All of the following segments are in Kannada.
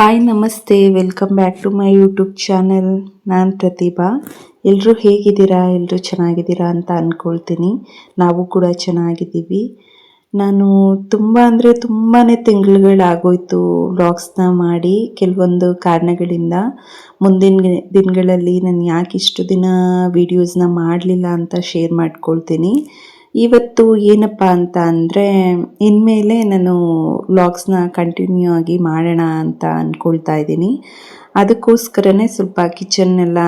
ಹಾಯ್ ನಮಸ್ತೆ, welcome back to my YouTube channel. ನಾನು ಪ್ರತಿಭಾ. ಎಲ್ಲರೂ ಹೇಗಿದ್ದೀರಾ? ಎಲ್ಲರೂ ಚೆನ್ನಾಗಿದ್ದೀರಾ ಅಂತ ಅಂದ್ಕೊಳ್ತೀನಿ. ನಾವು ಕೂಡ ಚೆನ್ನಾಗಿದ್ದೀವಿ. ನಾನು ತುಂಬ ಅಂದರೆ ತುಂಬಾ ತಿಂಗಳುಗಳಾಗೋಯ್ತು ವ್ಲಾಗ್ಸ್ನ ಮಾಡಿ. ಕೆಲವೊಂದು ಕಾರಣಗಳಿಂದ ಮುಂದಿನ ದಿನಗಳಲ್ಲಿ ನಾನು ಯಾಕೆ ಇಷ್ಟು ದಿನ ವೀಡಿಯೋಸ್ನ ಮಾಡಲಿಲ್ಲ ಅಂತ ಶೇರ್ ಮಾಡ್ಕೊಳ್ತೀನಿ. ಇವತ್ತು ಏನಪ್ಪ ಅಂತ ಅಂದರೆ ಇನ್ಮೇಲೆ ನಾನು ವ್ಲಾಗ್ಸ್ನ ಕಂಟಿನ್ಯೂ ಆಗಿ ಮಾಡೋಣ ಅಂತ ಅಂದ್ಕೊಳ್ತಾ ಇದ್ದೀನಿ. ಅದಕ್ಕೋಸ್ಕರನೇ ಸ್ವಲ್ಪ ಕಿಚನ್ನೆಲ್ಲ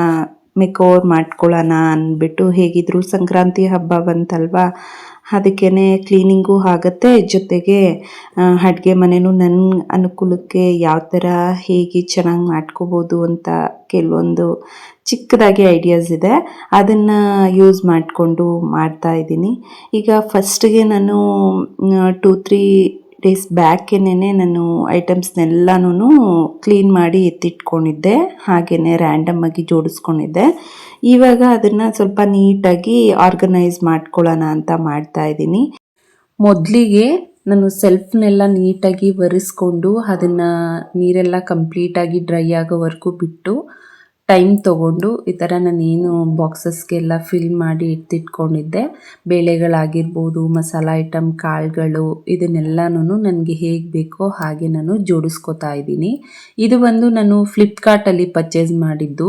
ಮೇಕ್ ಓವರ್ ಮಾಡ್ಕೊಳ್ಳೋಣ ಅಂದ್ಬಿಟ್ಟು, ಹೇಗಿದ್ರು ಸಂಕ್ರಾಂತಿ ಹಬ್ಬ ಬಂತಲ್ವಾ, ಅದಕ್ಕೇ ಕ್ಲೀನಿಂಗು ಆಗುತ್ತೆ, ಜೊತೆಗೆ ಅಡುಗೆ ಮನೆಯೂ ನನ್ನ ಅನುಕೂಲಕ್ಕೆ ಯಾವ ಥರ ಹೇಗೆ ಚೆನ್ನಾಗಿ ಮಾಡ್ಕೋಬೋದು ಅಂತ ಕೆಲವೊಂದು ಚಿಕ್ಕದಾಗಿ ಐಡಿಯಾಸ್ ಇದೆ. ಅದನ್ನು ಯೂಸ್ ಮಾಡಿಕೊಂಡು ಮಾಡ್ತಾ ಇದ್ದೀನಿ. ಈಗ ಫಸ್ಟಿಗೆ ನಾನು 2-3 ಡೇಸ್ ಬ್ಯಾಕೇನೆ ನಾನು ಐಟಮ್ಸ್ನೆಲ್ಲನೂ ಕ್ಲೀನ್ ಮಾಡಿ ಎತ್ತಿಟ್ಕೊಂಡಿದ್ದೆ, ಹಾಗೆಯೇ ರ್ಯಾಂಡಮ್ ಆಗಿ ಜೋಡಿಸ್ಕೊಂಡಿದ್ದೆ. ಇವಾಗ ಅದನ್ನು ಸ್ವಲ್ಪ ನೀಟಾಗಿ ಆರ್ಗನೈಸ್ ಮಾಡ್ಕೊಳ್ಳೋಣ ಅಂತ ಮಾಡ್ತಾ ಇದ್ದೀನಿ. ಮೊದಲಿಗೆ ನಾನು ಸೆಲ್ಫ್ನೆಲ್ಲ ನೀಟಾಗಿ ಒರೆಸ್ಕೊಂಡು ಅದನ್ನು ನೀರೆಲ್ಲ ಕಂಪ್ಲೀಟಾಗಿ ಡ್ರೈ ಆಗೋವರೆಗೂ ಬಿಟ್ಟು ಟೈಮ್ ತೊಗೊಂಡು ಈ ಥರ ನಾನೇನು ಬಾಕ್ಸಸ್ಗೆಲ್ಲ ಫಿಲ್ ಮಾಡಿ ಎತ್ತಿಟ್ಕೊಂಡಿದ್ದೆ, ಬೇಳೆಗಳಾಗಿರ್ಬೋದು, ಮಸಾಲ ಐಟಮ್, ಕಾಳುಗಳು, ಇದನ್ನೆಲ್ಲನೂ ನನಗೆ ಹೇಗೆ ಬೇಕೋ ಹಾಗೆ ನಾನು ಜೋಡಿಸ್ಕೊತಾ ಇದ್ದೀನಿ. ಇದು ಬಂದು ನಾನು ಫ್ಲಿಪ್ಕಾರ್ಟಲ್ಲಿ ಪರ್ಚೇಸ್ ಮಾಡಿದ್ದು,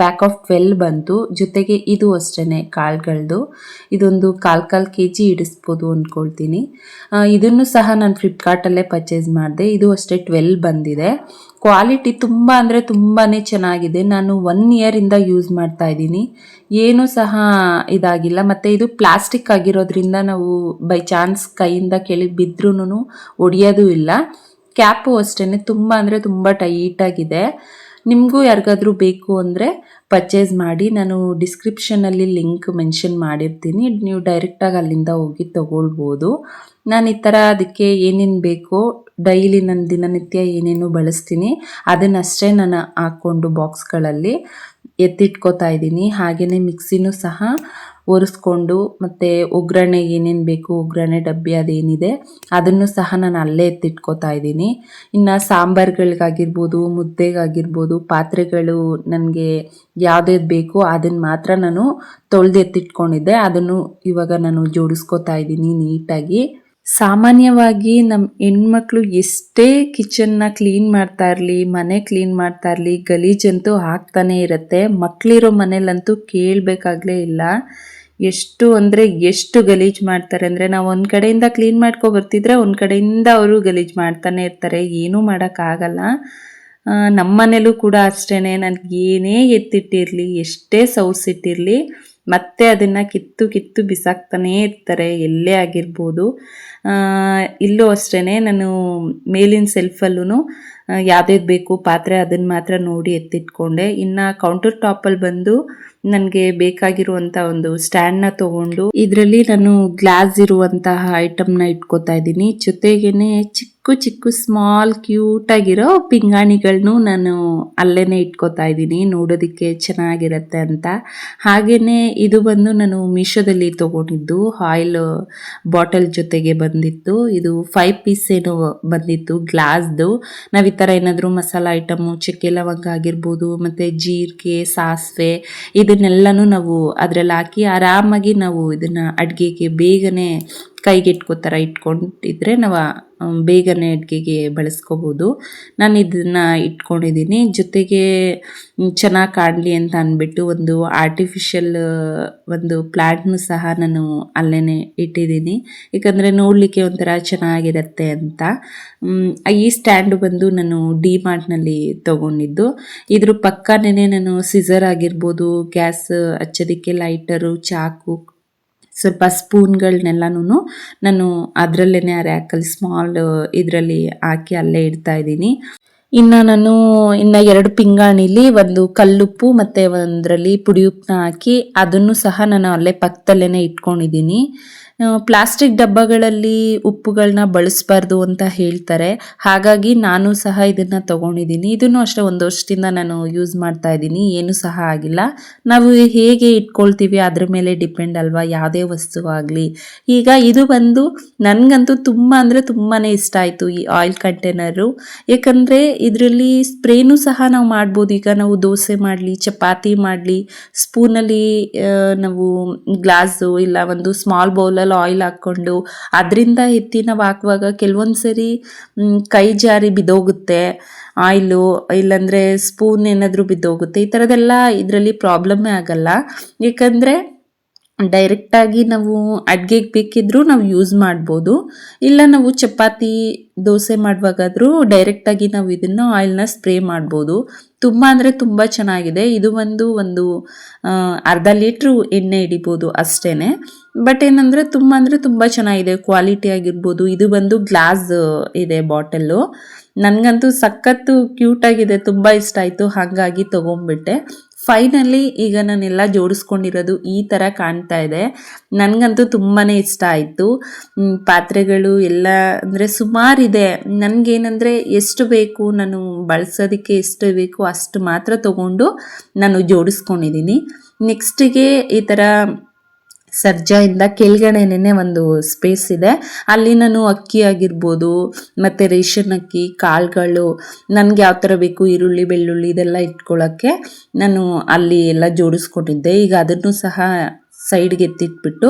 ಪ್ಯಾಕ್ ಆಫ್ 12 ಬಂತು. ಜೊತೆಗೆ ಇದು ಅಷ್ಟೇ ಕಾಳುಗಳದ್ದು, ಇದೊಂದು 1/4 kg ಇಡಿಸ್ಬೋದು ಅಂದ್ಕೊಳ್ತೀನಿ. ಇದನ್ನು ಸಹ ನಾನು ಫ್ಲಿಪ್ಕಾರ್ಟಲ್ಲೇ ಪರ್ಚೇಸ್ ಮಾಡಿದೆ. ಇದು ಅಷ್ಟೇ 12 ಬಂದಿದೆ. ಕ್ವಾಲಿಟಿ ತುಂಬ ಅಂದರೆ ತುಂಬಾ ಚೆನ್ನಾಗಿದೆ. ನಾನು 1 ಇಯರಿಂದ ಯೂಸ್ ಮಾಡ್ತಾ ಇದ್ದೀನಿ, ಏನೂ ಸಹ ಇದಾಗಿಲ್ಲ. ಮತ್ತು ಇದು ಪ್ಲಾಸ್ಟಿಕ್ ಆಗಿರೋದ್ರಿಂದ ನಾವು ಬೈ ಚಾನ್ಸ್ ಕೈಯಿಂದ ಕೆಳಗೆ ಬಿದ್ರೂ ಒಡೆಯೋದು ಇಲ್ಲ. ಕ್ಯಾಪು ಅಷ್ಟೇ ತುಂಬ ಅಂದರೆ ತುಂಬ ಟೈಟಾಗಿದೆ. ನಿಮಗೂ ಯಾರಿಗಾದ್ರೂ ಬೇಕು ಅಂದರೆ ಪರ್ಚೇಸ್ ಮಾಡಿ, ನಾನು ಡಿಸ್ಕ್ರಿಪ್ಷನಲ್ಲಿ ಲಿಂಕ್ ಮೆನ್ಷನ್ ಮಾಡಿರ್ತೀನಿ, ನೀವು ಡೈರೆಕ್ಟಾಗಿ ಅಲ್ಲಿಂದ ಹೋಗಿ ತೊಗೊಳ್ಬೋದು. ನಾನು ಈ ಥರ ಅದಕ್ಕೆ ಏನೇನು ಬೇಕೋ ಡೈಲಿ ನನ್ನ ದಿನನಿತ್ಯ ಏನೇನು ಬಳಸ್ತೀನಿ ಅದನ್ನಷ್ಟೇ ನಾನು ಹಾಕ್ಕೊಂಡು ಬಾಕ್ಸ್ಗಳಲ್ಲಿ ಎತ್ತಿಟ್ಕೋತಾ ಇದ್ದೀನಿ. ಹಾಗೆಯೇ ಮಿಕ್ಸಿನೂ ಸಹ ಒರೆಸ್ಕೊಂಡು, ಮತ್ತು ಒಗ್ಗರಣೆ ಏನೇನು ಬೇಕು, ಒಗ್ಗರಣೆ ಡಬ್ಬಿ ಅದೇನಿದೆ ಅದನ್ನು ಸಹ ನಾನು ಅಲ್ಲೇ ಎತ್ತಿಟ್ಕೋತಾ ಇದ್ದೀನಿ. ಇನ್ನು ಸಾಂಬಾರುಗಳಿಗಾಗಿರ್ಬೋದು, ಮುದ್ದೆಗಾಗಿರ್ಬೋದು, ಪಾತ್ರೆಗಳು ನನಗೆ ಯಾವುದ್ಯಾವ್ದು ಬೇಕೋ ಅದನ್ನು ಮಾತ್ರ ನಾನು ತೊಳೆದು ಎತ್ತಿಟ್ಕೊಂಡಿದ್ದೆ, ಅದನ್ನು ಇವಾಗ ನಾನು ಜೋಡಿಸ್ಕೋತಾ ಇದ್ದೀನಿ ನೀಟಾಗಿ. ಸಾಮಾನ್ಯವಾಗಿ ನಮ್ಮ ಹೆಣ್ಮಕ್ಳು ಎಷ್ಟೇ ಕಿಚನ್ನ ಕ್ಲೀನ್ ಮಾಡ್ತಾ ಇರಲಿ, ಮನೆ ಕ್ಲೀನ್ ಮಾಡ್ತಾ ಇರಲಿ, ಗಲೀಜಂತೂ ಆಗ್ತಾನೇ ಇರುತ್ತೆ. ಮಕ್ಕಳಿರೋ ಮನೇಲಂತೂ ಕೇಳಬೇಕಾಗಲೇ ಇಲ್ಲ. ಎಷ್ಟು ಅಂದರೆ ಎಷ್ಟು ಗಲೀಜು ಮಾಡ್ತಾರೆ ಅಂದರೆ, ನಾವು ಒಂದು ಕಡೆಯಿಂದ ಕ್ಲೀನ್ ಬರ್ತಿದ್ರೆ ಒಂದು ಕಡೆಯಿಂದ ಅವರು ಗಲೀಜು ಮಾಡ್ತಾನೆ ಇರ್ತಾರೆ, ಏನೂ ಮಾಡೋಕ್ಕಾಗಲ್ಲ. ನಮ್ಮ ಮನೇಲೂ ಕೂಡ ಅಷ್ಟೇ, ನನಗೆ ಏನೇ ಎತ್ತಿಟ್ಟಿರಲಿ, ಎಷ್ಟೇ ಸೌಸಿಟ್ಟಿರಲಿ, ಮತ್ತೆ ಅದನ್ನು ಕಿತ್ತು ಕಿತ್ತು ಬಿಸಾಕ್ತಾನೇ ಇರ್ತಾರೆ, ಎಲ್ಲೇ ಆಗಿರ್ಬೋದು. ಇಲ್ಲೂ ಅಷ್ಟೇ, ನಾನು ಮೇಲಿನ ಸೆಲ್ಫಲ್ಲೂ ಯಾವುದ್ಯಾವ್ದು ಬೇಕು ಪಾತ್ರೆ ಅದನ್ನು ಮಾತ್ರ ನೋಡಿ ಎತ್ತಿಟ್ಕೊಂಡೆ. ಇನ್ನು ಕೌಂಟರ್ ಟಾಪಲ್ಲಿ ಬಂದು ನನಗೆ ಬೇಕಾಗಿರುವಂಥ ಒಂದು ಸ್ಟ್ಯಾಂಡ್ನ ತೊಗೊಂಡು ಇದರಲ್ಲಿ ನಾನು ಗ್ಲಾಸ್ ಇರುವಂತಹ ಐಟಮ್ನ ಇಟ್ಕೋತಾ ಇದ್ದೀನಿ. ಜೊತೆಗೇ ಚಿಕ್ಕ ಚಿಕ್ಕ ಸ್ಮಾಲ್ ಕ್ಯೂಟಾಗಿರೋ ಪಿಂಗಾಣಿಗಳನ್ನೂ ನಾನು ಅಲ್ಲೇ ಇಟ್ಕೋತಾ ಇದ್ದೀನಿ, ನೋಡೋದಕ್ಕೆ ಚೆನ್ನಾಗಿರುತ್ತೆ ಅಂತ. ಹಾಗೆಯೇ ಇದು ಬಂದು ನಾನು ಮೀಶೋದಲ್ಲಿ ತೊಗೊಂಡಿದ್ದು, ಆಯಿಲ್ ಬಾಟಲ್ ಜೊತೆಗೆ ಬಂದಿತ್ತು. ಇದು 5 ಪೀಸ್ ಏನೋ ಬಂದಿತ್ತು ಗ್ಲಾಸ್ದು. ನಾವು ಈ ಥರ ಏನಾದರೂ ಮಸಾಲ ಐಟಮು, ಚಕ್ಕೆ ಲವಂಗ ಆಗಿರ್ಬೋದು, ಮತ್ತು ಜೀರಿಗೆ, ಸಾಸಿವೆ, ಇದನ್ನೆಲ್ಲನೂ ನಾವು ಅದರಲ್ಲಿ ಹಾಕಿ ಆರಾಮಾಗಿ ನಾವು ಇದನ್ನು ಅಡುಗೆಗೆ ಬೇಗನೆ ಕೈಗೆಟ್ಕೋತರ ಇಟ್ಕೊಂಡಿದ್ರೆ ನಾವು ಬೇಗನೆ ಅಡುಗೆಗೆ ಬಳಸ್ಕೋಬೋದು. ನಾನು ಇದನ್ನು ಇಟ್ಕೊಂಡಿದ್ದೀನಿ. ಜೊತೆಗೆ ಚೆನ್ನಾಗಿ ಕಾಣಲಿ ಅಂತ ಅಂದ್ಬಿಟ್ಟು ಒಂದು ಆರ್ಟಿಫಿಷಿಯಲ್ ಒಂದು ಪ್ಲ್ಯಾಂಟ್ನು ಸಹ ನಾನು ಅಲ್ಲೇ ಇಟ್ಟಿದ್ದೀನಿ, ಯಾಕಂದರೆ ನೋಡಲಿಕ್ಕೆ ಒಂಥರ ಚೆನ್ನಾಗಿರುತ್ತೆ ಅಂತ. ಈ ಸ್ಟ್ಯಾಂಡು ಬಂದು ನಾನು ಡಿ-ಮಾರ್ಟ್ನಲ್ಲಿ ತೊಗೊಂಡಿದ್ದು. ಇದ್ರ ಪಕ್ಕನೇ ನಾನು ಸಿಸರ್ ಆಗಿರ್ಬೋದು, ಗ್ಯಾಸ್ ಹಚ್ಚೋದಕ್ಕೆ ಲೈಟರು, ಚಾಕು, ಸ್ವಲ್ಪ ಸ್ಪೂನ್ಗಳನ್ನೆಲ್ಲನೂ ನಾನು ಅದರಲ್ಲೇ ರ್ಯಾಕಲ್ಲಿ ಸ್ಮಾಲ್ ಇದರಲ್ಲಿ ಹಾಕಿ ಅಲ್ಲೇ ಇಡ್ತಾ ಇದ್ದೀನಿ. ಇನ್ನು 2 ಪಿಂಗಾಣಿಲಿ ಒಂದು ಕಲ್ಲುಪ್ಪು ಮತ್ತು ಒಂದರಲ್ಲಿ ಪುಡಿ ಉಪ್ಪನ್ನ ಹಾಕಿ ಅದನ್ನು ಸಹ ನಾನು ಅಲ್ಲೇ ಪಕ್ಕದಲ್ಲೇ ಇಟ್ಕೊಂಡಿದ್ದೀನಿ. ಪ್ಲಾಸ್ಟಿಕ್ ಡಬ್ಬಗಳಲ್ಲಿ ಉಪ್ಪುಗಳನ್ನ ಬಳಸಬಾರ್ದು ಅಂತ ಹೇಳ್ತಾರೆ. ಹಾಗಾಗಿ ನಾನು ಸಹ ಇದನ್ನು ತಗೊಂಡಿದ್ದೀನಿ. ಇದನ್ನು ಅಷ್ಟೇ ಒಂದು ವರ್ಷದಿಂದ ನಾನು ಯೂಸ್ ಮಾಡ್ತಾ ಇದ್ದೀನಿ, ಏನು ಸಹ ಆಗಿಲ್ಲ. ನಾವು ಹೇಗೆ ಇಟ್ಕೊಳ್ತೀವಿ ಅದ್ರ ಮೇಲೆ ಡಿಪೆಂಡ್ ಅಲ್ವಾ ಯಾವುದೇ ವಸ್ತು ಆಗಲಿ. ಈಗ ಇದು ಬಂದು ನನಗಂತೂ ತುಂಬ ಅಂದರೆ ತುಂಬಾ ಇಷ್ಟ ಆಯಿತು ಈ ಆಯಿಲ್ ಕಂಟೈನರು. ಯಾಕಂದರೆ ಇದರಲ್ಲಿ ಸ್ಪ್ರೇನೂ ಸಹ ನಾವು ಮಾಡ್ಬೋದು. ಈಗ ನಾವು ದೋಸೆ ಮಾಡಲಿ, ಚಪಾತಿ ಮಾಡಲಿ, ಸ್ಪೂನಲ್ಲಿ ನಾವು ಗ್ಲಾಸು ಇಲ್ಲ ಒಂದು ಸ್ಮಾಲ್ ಬೌಲಲ್ಲಿ ಆಯಿಲ್ ಹಾಕ್ಕೊಂಡು ಅದರಿಂದ ಎತ್ತಿ ನಾವು ಹಾಕುವಾಗ ಕೆಲವೊಂದು ಸರಿ ಕೈ ಜಾರಿ ಬಿದ್ದೋಗುತ್ತೆ ಆಯಿಲು, ಇಲ್ಲಾಂದರೆ ಸ್ಪೂನ್ ಏನಾದರೂ ಬಿದ್ದೋಗುತ್ತೆ. ಈ ಥರದ್ದೆಲ್ಲ ಇದರಲ್ಲಿ ಪ್ರಾಬ್ಲಮ್ಮೇ ಆಗಲ್ಲ. ಏಕೆಂದರೆ ಡೈರೆಕ್ಟಾಗಿ ನಾವು ಅಡುಗೆಗೆ ಬೇಕಿದ್ರೂ ನಾವು ಯೂಸ್ ಮಾಡ್ಬೋದು. ಇಲ್ಲ ನಾವು ಚಪಾತಿ ದೋಸೆ ಮಾಡುವಾಗಾದರೂ ಡೈರೆಕ್ಟಾಗಿ ನಾವು ಇದನ್ನು ಆಯಿಲ್ನ ಸ್ಪ್ರೇ ಮಾಡ್ಬೋದು. ತುಂಬ ಅಂದರೆ ತುಂಬ ಚೆನ್ನಾಗಿದೆ. ಇದು ಒಂದು ಅರ್ಧ ಲೀಟ್ರು ಎಣ್ಣೆ ಹಿಡಿಬೋದು ಅಷ್ಟೇ. ಬಟ್ ಏನಂದರೆ ತುಂಬ ಚೆನ್ನಾಗಿದೆ ಕ್ವಾಲಿಟಿ ಆಗಿರ್ಬೋದು. ಇದು ಬಂದು ಗ್ಲಾಸ್ ಇದೆ ಬಾಟಲ್ಲು. ನನಗಂತೂ ಸಖತ್ತು ಕ್ಯೂಟಾಗಿದೆ, ತುಂಬ ಇಷ್ಟ ಆಯಿತು, ಹಾಗಾಗಿ ತೊಗೊಂಬಿಟ್ಟೆ. ಫೈನಲಿ ಈಗ ನಾನೆಲ್ಲ ಜೋಡಿಸ್ಕೊಂಡಿರೋದು ಈ ಥರ ಕಾಣ್ತಾ ಇದೆ. ನನಗಂತೂ ತುಂಬಾ ಇಷ್ಟ ಆಯಿತು. ಪಾತ್ರೆಗಳು ಎಲ್ಲ ಅಂದರೆ ಸುಮಾರಿದೆ. ನನಗೇನೆಂದರೆ ಎಷ್ಟು ಬೇಕು, ನಾನು ಬಳಸೋದಕ್ಕೆ ಎಷ್ಟು ಬೇಕು ಅಷ್ಟು ಮಾತ್ರ ತೊಗೊಂಡು ನಾನು ಜೋಡಿಸ್ಕೊಂಡಿದ್ದೀನಿ. ನೆಕ್ಸ್ಟಿಗೆ ಈ ಥರ ಸರ್ಜಾಯಿಂದ ಕೆಳಗಡೆನೇ ಒಂದು ಸ್ಪೇಸ್ ಇದೆ. ಅಲ್ಲಿ ನಾನು ಅಕ್ಕಿ ಆಗಿರ್ಬೋದು, ಮತ್ತು ರೇಷನ್ ಅಕ್ಕಿ, ಕಾಳುಗಳು, ನನಗೆ ಯಾವ ಥರ ಬೇಕು ಈರುಳ್ಳಿ ಬೆಳ್ಳುಳ್ಳಿ ಇದೆಲ್ಲ ಇಟ್ಕೊಳ್ಳೋಕ್ಕೆ ನಾನು ಅಲ್ಲಿ ಎಲ್ಲ ಜೋಡಿಸ್ಕೊಂಡಿದ್ದೆ. ಈಗ ಅದನ್ನು ಸಹ ಸೈಡ್ಗೆ ಎತ್ತಿಟ್ಬಿಟ್ಟು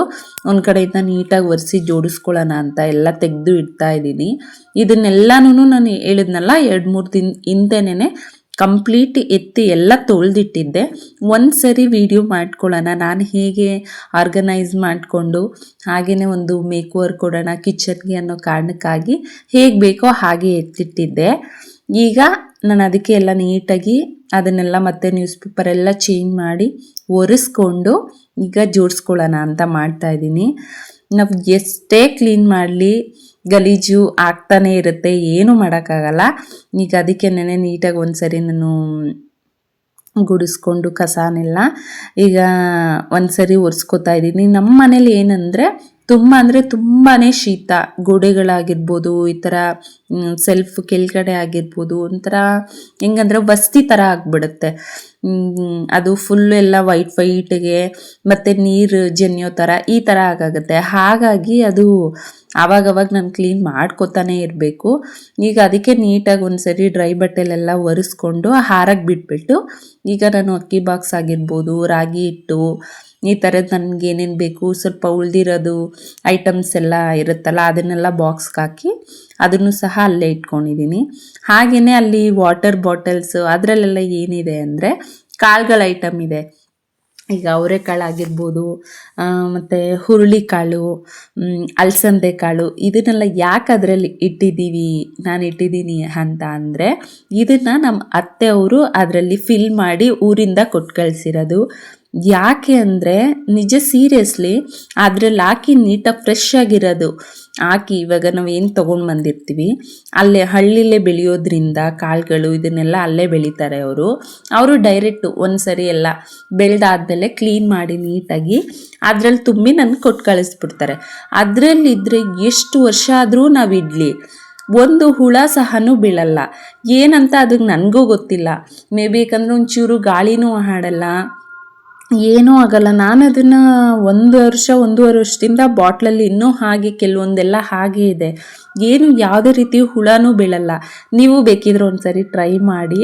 ಒಂದು ಕಡೆಯಿಂದ ನೀಟಾಗಿ ಒರೆಸಿ ಜೋಡಿಸ್ಕೊಳ್ಳೋಣ ಅಂತ ಎಲ್ಲ ತೆಗೆದು ಇಡ್ತಾ ಇದ್ದೀನಿ. ಇದನ್ನೆಲ್ಲನೂ ನಾನು ಹೇಳಿದ್ನಲ್ಲ 2-3 ದಿನ ಹಿಂದೆನೇ ಕಂಪ್ಲೀಟ್ ಎತ್ತಿ ಎಲ್ಲ ತೊಳೆದಿಟ್ಟಿದ್ದೆ. ಒಂದು ಸರಿ ವಿಡಿಯೋ ಮಾಡ್ಕೊಳ್ಳೋಣ ನಾನು ಹೇಗೆ ಆರ್ಗನೈಸ್ ಮಾಡಿಕೊಂಡು ಹಾಗೆಯೇ ಒಂದು ಮೇಕ್ ಓವರ್ ಕೊಡೋಣ ಕಿಚನ್ಗೆ ಅನ್ನೋ ಕಾರಣಕ್ಕಾಗಿ ಹೇಗೆ ಬೇಕೋ ಹಾಗೆ ಎತ್ತಿಟ್ಟಿದ್ದೆ. ಈಗ ನಾನು ಅದಕ್ಕೆ ಎಲ್ಲ ನೀಟಾಗಿ ಅದನ್ನೆಲ್ಲ ಮತ್ತೆ ನ್ಯೂಸ್ ಪೇಪರೆಲ್ಲ ಚೇಂಜ್ ಮಾಡಿ ಒರೆಸ್ಕೊಂಡು ಈಗ ಜೋಡಿಸ್ಕೊಳ್ಳೋಣ ಅಂತ ಮಾಡ್ತಾಯಿದ್ದೀನಿ. ನಾವು ಎಷ್ಟೇ ಕ್ಲೀನ್ ಮಾಡಲಿ ಗಲೀಜು ಆಗ್ತಾನೆ ಇರುತ್ತೆ, ಏನೂ ಮಾಡೋಕ್ಕಾಗಲ್ಲ. ಈಗ ಅದಕ್ಕೆ ನೀಟಾಗಿ ಒಂದು ಸರಿ ನಾನು ಗುಡಿಸ್ಕೊಂಡು ಕಸನೆಲ್ಲ ಈಗ ಒಂದು ಸರಿ ಒರೆಸ್ಕೊತಾ ಇದ್ದೀನಿ. ನಮ್ಮ ಮನೇಲಿ ಏನಂದರೆ ತುಂಬಾ ಶೀತ, ಗೋಡೆಗಳಾಗಿರ್ಬೋದು, ಈ ಥರ ಸೆಲ್ಫ್ ಕೆಳಗಡೆ ಆಗಿರ್ಬೋದು, ಒಂಥರ ಹೆಂಗಂದ್ರೆ ವಸ್ತಿ ಥರ ಆಗಿಬಿಡುತ್ತೆ. ಅದು ಫುಲ್ಲು ಎಲ್ಲ ವೈಟ್ಗೆ ಮತ್ತು ನೀರು ಜನಿಯೋ ಥರ ಈ ಥರ ಆಗಾಗುತ್ತೆ. ಹಾಗಾಗಿ ಅದು ಆವಾಗವಾಗ ನಾನು ಕ್ಲೀನ್ ಮಾಡ್ಕೊತಾನೆ ಇರಬೇಕು. ಈಗ ಅದಕ್ಕೆ ನೀಟಾಗಿ ಒಂದು ಸರಿ ಡ್ರೈ ಬಟ್ಟೆಲೆಲ್ಲ ಒರೆಸ್ಕೊಂಡು ಹಾರಕ್ಕೆ ಬಿಟ್ಬಿಟ್ಟು ಈಗ ನಾನು ಅಕ್ಕಿ ಬಾಕ್ಸ್ ಆಗಿರ್ಬೋದು, ರಾಗಿ ಹಿಟ್ಟು, ಈ ಥರದ್ದು ನನಗೇನೇನು ಬೇಕು ಸ್ವಲ್ಪ ಉಳಿದಿರೋದು ಐಟಮ್ಸ್ ಎಲ್ಲ ಇರುತ್ತಲ್ಲ ಅದನ್ನೆಲ್ಲ ಬಾಕ್ಸ್ಗೆ ಹಾಕಿ ಅದನ್ನು ಸಹ ಅಲ್ಲೇ ಇಟ್ಕೊಂಡಿದ್ದೀನಿ. ಹಾಗೆಯೇ ಅಲ್ಲಿ ವಾಟರ್ ಬಾಟಲ್ಸ್ ಅದರಲ್ಲೆಲ್ಲ ಏನಿದೆ ಅಂದರೆ ಕಾಳುಗಳ ಐಟಮ್ ಇದೆ. ಈಗ ಅವರೆಕಾಳು ಆಗಿರ್ಬೋದು, ಮತ್ತು ಹುರುಳಿಕಾಳು, ಅಲಸಂದೆ ಕಾಳು, ಇದನ್ನೆಲ್ಲ ಯಾಕೆ ಅದರಲ್ಲಿ ನಾನು ಇಟ್ಟಿದ್ದೀನಿ ಅಂತ ಅಂದರೆ ಇದನ್ನು ನಮ್ಮ ಅತ್ತೆಯವರು ಅದರಲ್ಲಿ ಫಿಲ್ ಮಾಡಿ ಊರಿಂದ ಕೊಟ್ಟು ಕಳಿಸಿರೋದು. ಯಾಕೆ ಅಂದರೆ ನಿಜ ಸೀರಿಯಸ್ಲಿ ಅದ್ರಲ್ಲಿ ಹಾಕಿ ನೀಟಾಗಿ ಫ್ರೆಶ್ ಆಗಿರೋದು ಹಾಕಿ ಇವಾಗ ನಾವು ಏನು ತೊಗೊಂಡು ಬಂದಿರ್ತೀವಿ ಅಲ್ಲೇ ಹಳ್ಳಿಲೇ ಬೆಳೆಯೋದ್ರಿಂದ ಕಾಳುಗಳು ಇದನ್ನೆಲ್ಲ ಅಲ್ಲೇ ಬೆಳೀತಾರೆ ಅವರು ಡೈರೆಕ್ಟು ಒಂದು ಸರಿ ಎಲ್ಲ ಬೆಳೆದಾದ್ಮೇಲೆ ಕ್ಲೀನ್ ಮಾಡಿ ನೀಟಾಗಿ ಅದರಲ್ಲಿ ತುಂಬಿ ನನಗೆ ಕೊಟ್ಟು ಕಳಿಸ್ಬಿಡ್ತಾರೆ. ಅದರಲ್ಲಿದ್ದರೆ ಎಷ್ಟು ವರ್ಷ ಆದರೂ ನಾವು ಇಡಲಿ ಒಂದು ಹುಳ ಸಹನೂ ಬೀಳಲ್ಲ. ಏನಂತ ಅದಕ್ಕೆ ನನಗೂ ಗೊತ್ತಿಲ್ಲ. ಮೇ ಬಿ ಯಾಕಂದರೆ ಒಂಚೂರು ಗಾಳಿನೂ ಆಡಲ್ಲ, ಏನೂ ಆಗಲ್ಲ. ನಾನು ಅದನ್ನು 1-1.5 ವರ್ಷದಿಂದ ಬಾಟ್ಲಲ್ಲಿ ಇನ್ನೂ ಹಾಗೆ ಕೆಲವೊಂದೆಲ್ಲ ಹಾಗೆ ಇದೆ, ಏನು ಯಾವುದೇ ರೀತಿ ಹುಳನೂ ಬೀಳಲ್ಲ. ನೀವು ಬೇಕಿದ್ರೆ ಒಂದು ಸರಿ ಟ್ರೈ ಮಾಡಿ.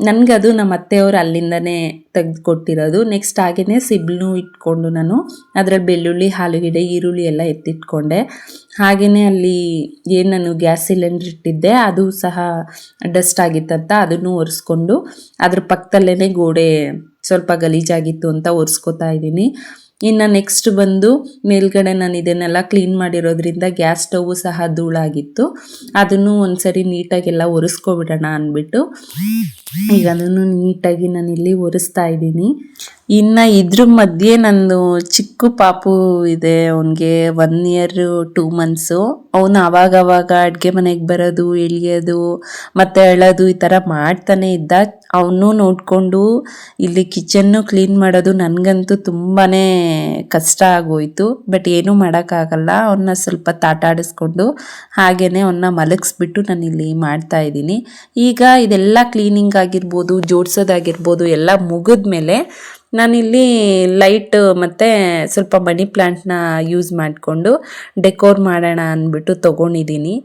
ನನಗದು ನಮ್ಮ ಅತ್ತೆಯವರು ಅಲ್ಲಿಂದನೇ ತೆಗೆದುಕೊಟ್ಟಿರೋದು. ನೆಕ್ಸ್ಟ್ ಹಾಗೆಯೇ ಸಿಬ್ಲೂ ಇಟ್ಕೊಂಡು ನಾನು ಅದರಲ್ಲಿ ಬೆಳ್ಳುಳ್ಳಿ, ಆಲೂಗೆಡ್ಡೆ, ಈರುಳ್ಳಿ ಎಲ್ಲ ಎತ್ತಿಟ್ಕೊಂಡೆ. ಹಾಗೆಯೇ ಅಲ್ಲಿ ಏನು ನಾನು ಗ್ಯಾಸ್ ಸಿಲಿಂಡ್ರ್ ಇಟ್ಟಿದ್ದೆ ಅದು ಸಹ ಡಸ್ಟ್ ಆಗಿತ್ತಂತ ಅದನ್ನು ಒರೆಸ್ಕೊಂಡು ಅದ್ರ ಪಕ್ಕದಲ್ಲೇ ಗೋಡೆ ಸ್ವಲ್ಪ ಗಲೀಜಾಗಿತ್ತು ಅಂತ ಒರೆಸ್ಕೊತಾ ಇದ್ದೀನಿ. ಇನ್ನು ನೆಕ್ಸ್ಟ್ ಬಂದು ಮೇಲ್ಗಡೆ ನಾನು ಇದನ್ನೆಲ್ಲ ಕ್ಲೀನ್ ಮಾಡಿರೋದ್ರಿಂದ ಗ್ಯಾಸ್ ಸ್ಟವ್ ಸಹ ಧೂಳಾಗಿತ್ತು, ಅದನ್ನು ಒಂದು ಸರಿ ನೀಟಾಗೆಲ್ಲ ಒರೆಸ್ಕೊಬಿಡೋಣ ಅಂದ್ಬಿಟ್ಟು ಈಗ ಅದನ್ನು ನೀಟಾಗಿ ನಾನಿಲ್ಲಿ ಒರೆಸ್ತಾ ಇದ್ದೀನಿ. ಇನ್ನು ಇದ್ರ ಮಧ್ಯೆ ನಂದು ಚಿಕ್ಕ ಪಾಪು ಇದೆ, ಅವನಿಗೆ 1 year 2 months. ಅವನು ಅವಾಗವಾಗ ಅಡುಗೆ ಮನೆಗೆ ಬರೋದು, ಇಳಿಯೋದು ಮತ್ತು ಅಳೋದು ಈ ಥರ ಮಾಡ್ತಾನೆ ಇದ್ದ. ಅವನು ನೋಡಿಕೊಂಡು ಇಲ್ಲಿ ಕಿಚನ್ನು ಕ್ಲೀನ್ ಮಾಡೋದು ನನಗಂತೂ ತುಂಬಾ ಕಷ್ಟ ಆಗೋಯಿತು. ಬಟ್ ಏನೂ ಮಾಡೋಕ್ಕಾಗಲ್ಲ, ಅವನ್ನ ಸ್ವಲ್ಪ ತಾಟಾಡಿಸ್ಕೊಂಡು ಹಾಗೆಯೇ ಅವನ್ನ ಮಲಗಿಸ್ಬಿಟ್ಟು ನಾನಿಲ್ಲಿ ಮಾಡ್ತಾ ಇದ್ದೀನಿ. ಈಗ ಇದೆಲ್ಲ ಕ್ಲೀನಿಂಗ್ ಆಗಿರ್ಬೋದು, ಜೋಡಿಸೋದಾಗಿರ್ಬೋದು ಎಲ್ಲ ಮುಗಿದ್ಮೇಲೆ ನಾನಿಲ್ಲಿ ಲೈಟ್ ಮತ್ತು ಸ್ವಲ್ಪ ಮನಿ ಪ್ಲ್ಯಾಂಟ್ನ ಯೂಸ್ ಮಾಡಿಕೊಂಡು ಡೆಕೋರ್ ಮಾಡೋಣ ಅಂದ್ಬಿಟ್ಟು ತೊಗೊಂಡಿದ್ದೀನಿ.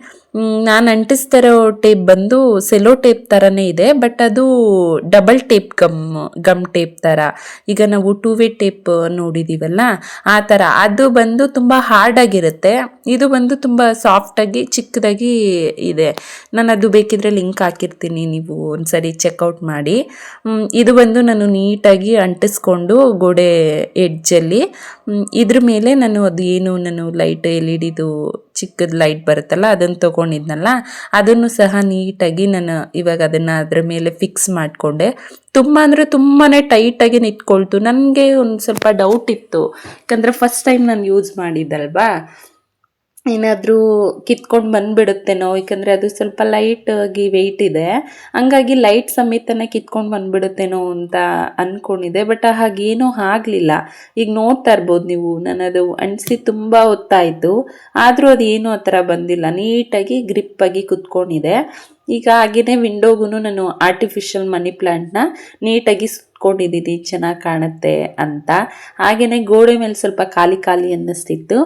ನಾನು ಅಂಟಿಸ್ತಿರೋ ಟೇಪ್ ಬಂದು ಸೆಲೋ ಟೇಪ್ ಥರನೇ ಇದೆ, ಬಟ್ ಅದು ಡಬಲ್ ಟೇಪ್ ಗಮ್ ಟೇಪ್ ಥರ. ಈಗ ನಾವು 2-way ಟೇಪ್ ನೋಡಿದ್ದೀವಲ್ಲ ಆ ಥರ. ಅದು ಬಂದು ತುಂಬ ಹಾರ್ಡಾಗಿರುತ್ತೆ, ಇದು ಬಂದು ತುಂಬ ಸಾಫ್ಟಾಗಿ ಚಿಕ್ಕದಾಗಿ ಇದೆ. ನಾನು ಅದು ಬೇಕಿದ್ರೆ ಲಿಂಕ್ ಹಾಕಿರ್ತೀನಿ, ನೀವು ಒಂದ್ಸರಿ ಚೆಕ್ಔಟ್ ಮಾಡಿ. ಇದು ಬಂದು ನಾನು ನೀಟಾಗಿ ಅಂಟಿಸ್ಕೊಂಡು ಗೋಡೆ ಎಡ್ಜಲ್ಲಿ ಇದ್ರ ಮೇಲೆ ನಾನು ಲೈಟ್ LED ಚಿಕ್ಕದ ಲೈಟ್ ಬರುತ್ತಲ್ಲ ಅದನ್ನು ತೊಗೊಂಡಿದ್ನಲ್ಲ, ಅದನ್ನು ಸಹ ನೀಟಾಗಿ ನಾನು ಇವಾಗ ಅದನ್ನು ಅದ್ರ ಮೇಲೆ ಫಿಕ್ಸ್ ಮಾಡಿಕೊಂಡೆ. ತುಂಬ ಅಂದರೆ ತುಂಬಾ ಟೈಟಾಗಿ ನಿಂತ್ಕೊಳ್ತು. ನನಗೆ ಒಂದು ಸ್ವಲ್ಪ ಡೌಟ್ ಇತ್ತು, ಯಾಕಂದರೆ ಫಸ್ಟ್ ಟೈಮ್ ನಾನು ಯೂಸ್ ಮಾಡಿದ್ದಲ್ವಾ, ಏನಾದರೂ ಕಿತ್ಕೊಂಡು ಬಂದುಬಿಡುತ್ತೇನೋ, ಯಾಕಂದರೆ ಅದು ಸ್ವಲ್ಪ ಲೈಟಾಗಿ ವೆಯ್ಟ್ ಇದೆ, ಹಂಗಾಗಿ ಲೈಟ್ ಸಮೇತನೇ ಕಿತ್ಕೊಂಡು ಬಂದುಬಿಡುತ್ತೇನೋ ಅಂತ ಅಂದ್ಕೊಂಡಿದ್ದೆ. ಬಟ್ ಹಾಗೇನೂ ಆಗಲಿಲ್ಲ. ಈಗ ನೋಡ್ತಾ ಇರ್ಬೋದು ನೀವು, ನಾನು ಅದು ಅಂಟಿಸಿ ತುಂಬ ಹೊತ್ತಾಯಿತು, ಆದರೂ ಅದು ಏನೂ ಆ ಥರ ಬಂದಿಲ್ಲ, ನೀಟಾಗಿ ಗ್ರಿಪ್ಪಾಗಿ ಕುತ್ಕೊಂಡಿದೆ. ಈಗ ಹಾಗೆಯೇ ವಿಂಡೋಗೂ ನಾನು ಆರ್ಟಿಫಿಷಿಯಲ್ ಮನಿ ಪ್ಲ್ಯಾಂಟ್ನ ನೀಟಾಗಿ ಸುತ್ಕೊಂಡಿದ್ದೀನಿ, ಚೆನ್ನಾಗಿ ಕಾಣುತ್ತೆ ಅಂತ. ಹಾಗೆಯೇ ಗೋಡೆ ಮೇಲೆ ಸ್ವಲ್ಪ ಖಾಲಿ ಅನ್ನಿಸ್ತಿತ್ತು,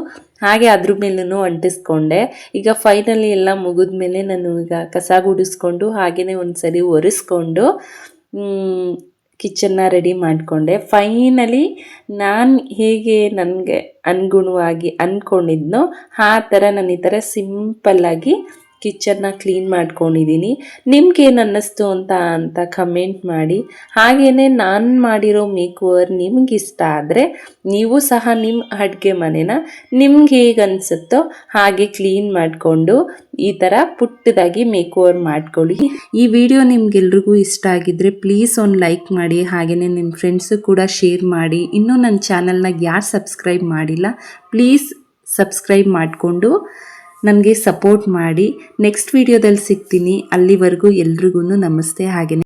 ಹಾಗೆ ಅದ್ರ ಮೇಲೂ ಅಂಟಿಸ್ಕೊಂಡೆ. ಈಗ ಫೈನಲಿ ಎಲ್ಲ ಮುಗಿದ್ಮೇಲೆ ನಾನು ಈಗ ಕಸ ಗುಡಿಸ್ಕೊಂಡು ಹಾಗೆಯೇ ಒಂದು ಸರಿ ಒರೆಸ್ಕೊಂಡು ಕಿಚನ್ನ ರೆಡಿ ಮಾಡಿಕೊಂಡೆ. ಫೈನಲಿ ನಾನು ಹೇಗೆ ನನಗೆ ಅನುಗುಣವಾಗಿ ಅಂದ್ಕೊಂಡಿದ್ನೋ ಆ ಥರ ನಾನು ಈ ಥರ ಸಿಂಪಲ್ಲಾಗಿ ಕಿಚನ್ನ ಕ್ಲೀನ್ ಮಾಡ್ಕೊಂಡಿದ್ದೀನಿ. ನಿಮ್ಗೇನು ಅನ್ನಿಸ್ತು ಅಂತ ಕಮೆಂಟ್ ಮಾಡಿ. ಹಾಗೆಯೇ ನಾನು ಮಾಡಿರೋ ಮೇಕ್ ಓವರ್ ನಿಮಗಿಷ್ಟ ಆದರೆ ನೀವು ಸಹ ನಿಮ್ಮ ಅಡುಗೆ ಮನೆನ ನಿಮ್ಗೆ ಹೇಗೆ ಅನಿಸುತ್ತೋ ಹಾಗೆ ಕ್ಲೀನ್ ಮಾಡಿಕೊಂಡು ಈ ಥರ ಪುಟ್ಟದಾಗಿ ಮೇಕ್ ಓವರ್ ಮಾಡ್ಕೊಳ್ಳಿ. ಈ ವಿಡಿಯೋ ನಿಮ್ಗೆಲ್ರಿಗೂ ಇಷ್ಟ ಆಗಿದ್ದರೆ ಪ್ಲೀಸ್ ಒಂದು ಲೈಕ್ ಮಾಡಿ, ಹಾಗೆಯೇ ನಿಮ್ಮ ಫ್ರೆಂಡ್ಸು ಕೂಡ ಶೇರ್ ಮಾಡಿ. ಇನ್ನೂ ನನ್ನ ಚಾನಲ್ನ ಯಾರು ಸಬ್ಸ್ಕ್ರೈಬ್ ಮಾಡಿಲ್ಲ ಪ್ಲೀಸ್ ಸಬ್ಸ್ಕ್ರೈಬ್ ಮಾಡಿಕೊಂಡು ನನಗೆ ಸಪೋರ್ಟ್ ಮಾಡಿ. ನೆಕ್ಸ್ಟ್ ವಿಡಿಯೋದಲ್ಲಿ ಸಿಗ್ತೀನಿ. ಅಲ್ಲಿವರೆಗೂ ಎಲ್ರಿಗೂ ನಮಸ್ತೆ. ಹಾಗೆಯೇ